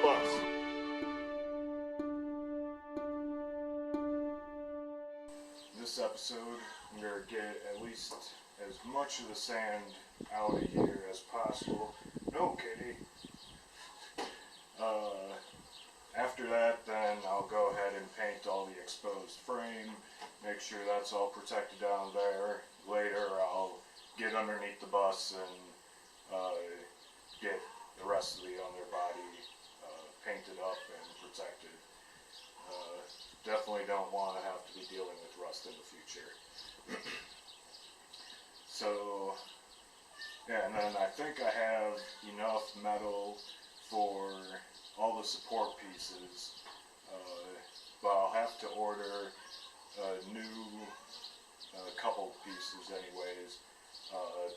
bus. This episode, I'm going to get at least as much of the sand out of here as possible. No, kitty. After that, then I'll go ahead and paint all the exposed frame, make sure that's all protected down there. Later, I'll get underneath the bus and get the rest of the underbody painted up and protected. Definitely don't want to have to be dealing with rust in the future. So, yeah, and then I think I have enough metal for all the support pieces, but I'll have to order a new couple pieces anyways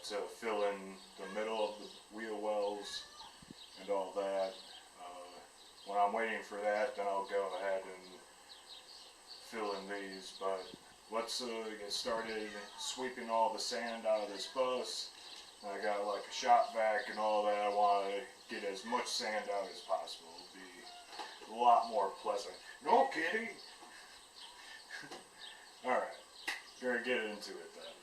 to fill in the middle of the wheel wells and all that. When I'm waiting for that, then I'll go ahead and fill in these, but let's get started sweeping all the sand out of this bus. I got like a shop vac and all that. I want to get as much sand out as possible. It'll be a lot more pleasant. No kidding! Alright, gonna get into it then.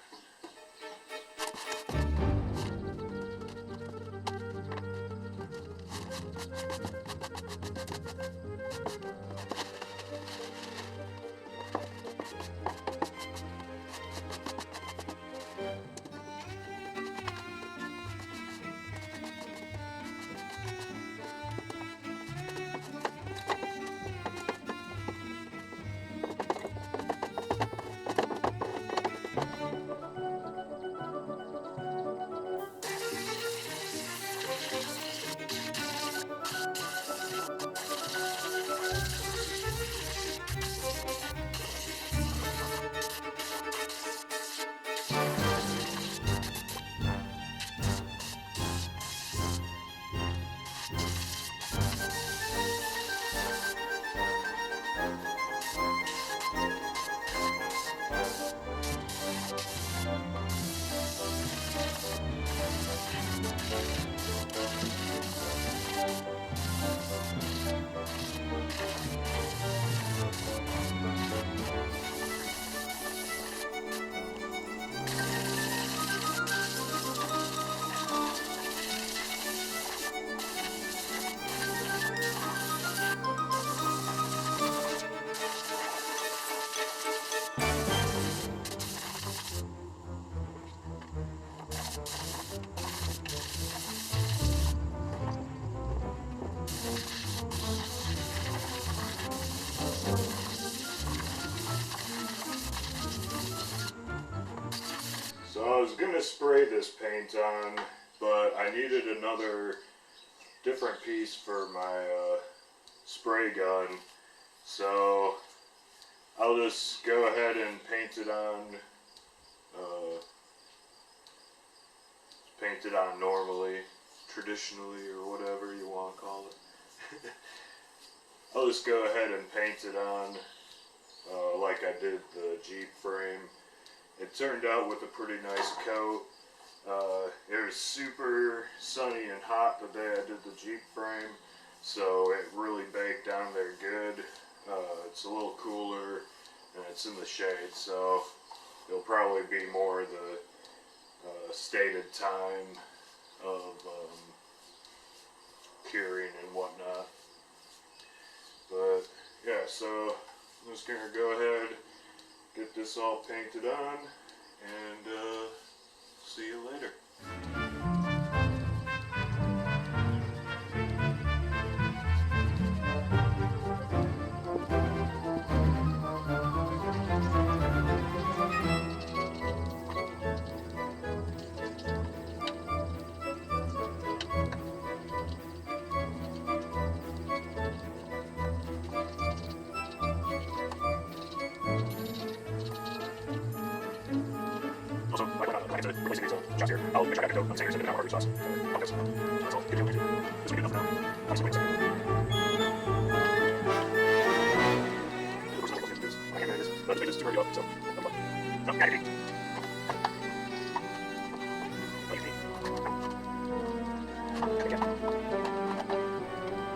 So I was gonna spray this paint on, but I needed another different piece for my spray gun. So I'll just go ahead and paint it on normally, traditionally, or whatever you want to call it. I'll just go ahead and paint it on like I did the Jeep frame. It turned out with a pretty nice coat. It was super sunny and hot the day I did the Jeep frame, so it really baked down there good. It's a little cooler and it's in the shade, so it'll probably be more the stated time of curing and whatnot. But yeah, so I'm just gonna go ahead, get this all painted on, and see you later. Also, like to replace these shots here, I'll make sure I got the coat on the sanders and then I'll order sauce. Okay, so that's all. Good deal. This will be good enough now. Obviously, wait a second. Of course, I can't do this. I can't do this. But this is too early off, so. No, got it.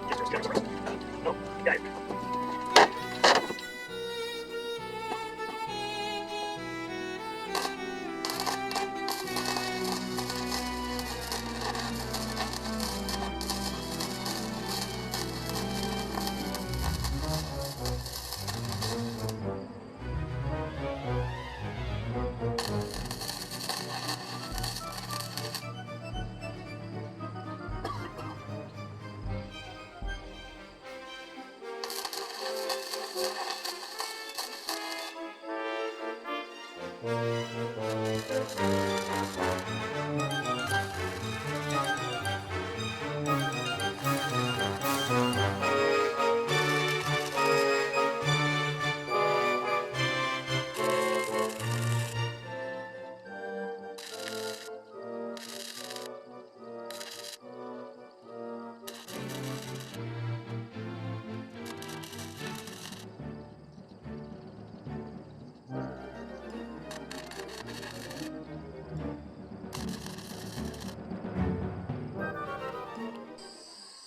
Yes, yes, yes.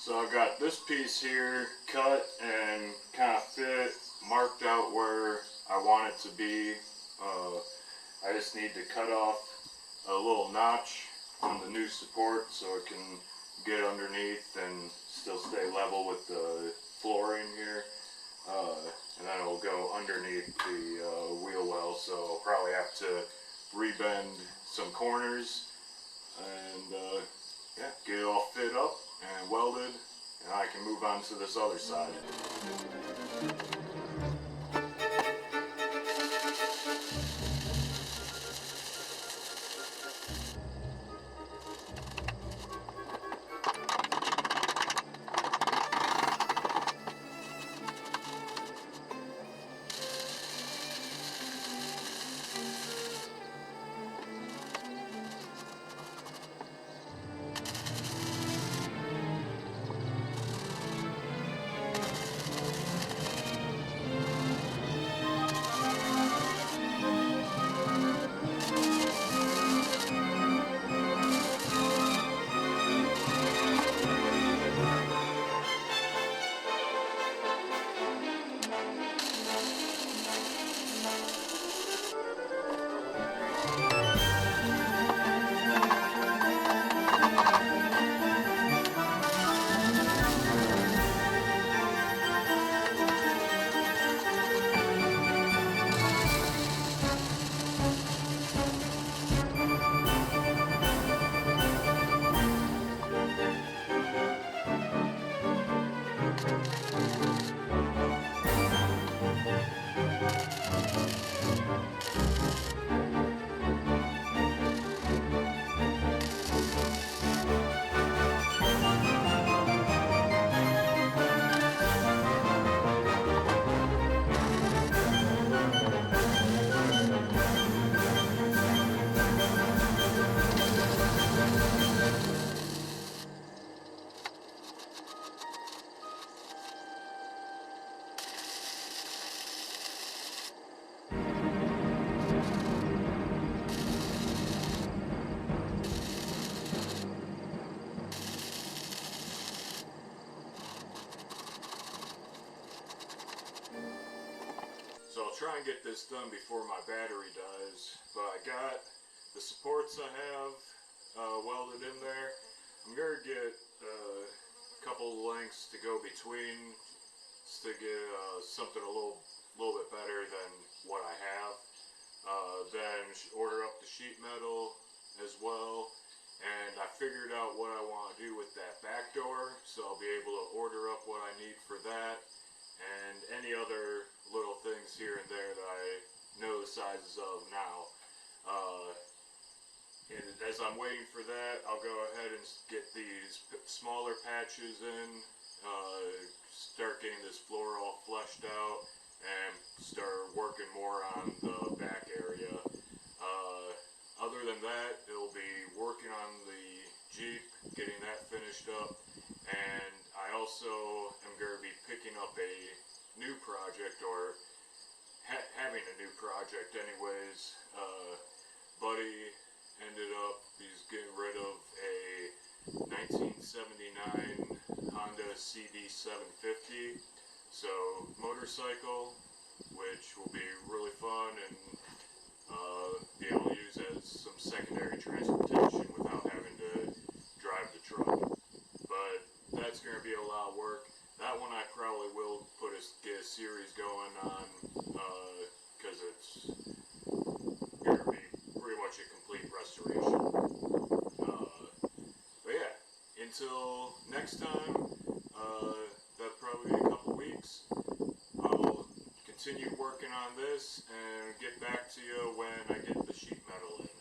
So I've got this piece here cut and kind of fit, marked out where I want it to be. I just need to cut off a little notch on the new support so it can get underneath and still stay level with the flooring here. And then it'll go underneath the wheel well, so I'll probably have to rebend some corners and yeah, get it all fit up and welded, and I can move on to this other side. So I'll try and get this done before my battery dies, but I got the supports I have welded in there. I'm going to get a couple lengths to go between just to get something a little bit better than what I have. Then order up the sheet metal as well, and I figured out what I want to do with that back door, so I'll be able to order up what I need for that and any other little things here and there that I know the sizes of now. And as I'm waiting for that, I'll go ahead and get these smaller patches in, start getting this floor all fleshed out, and start working more on the back area. Other than that, it'll be working on the Jeep, getting that finished up, and I also am going to be picking up a new project, or having a new project anyways. Buddy ended up, he's getting rid of a 1979 Honda CB 750, so motorcycle, which will be really fun and be able to use as some secondary transportation without having to drive the truck. But that's going to be a lot of work. That one I probably will get a series going on, because it's going to be pretty much a complete restoration. But yeah, until next time, that'll probably be a couple weeks. I'll continue working on this and get back to you when I get the sheet metal. metal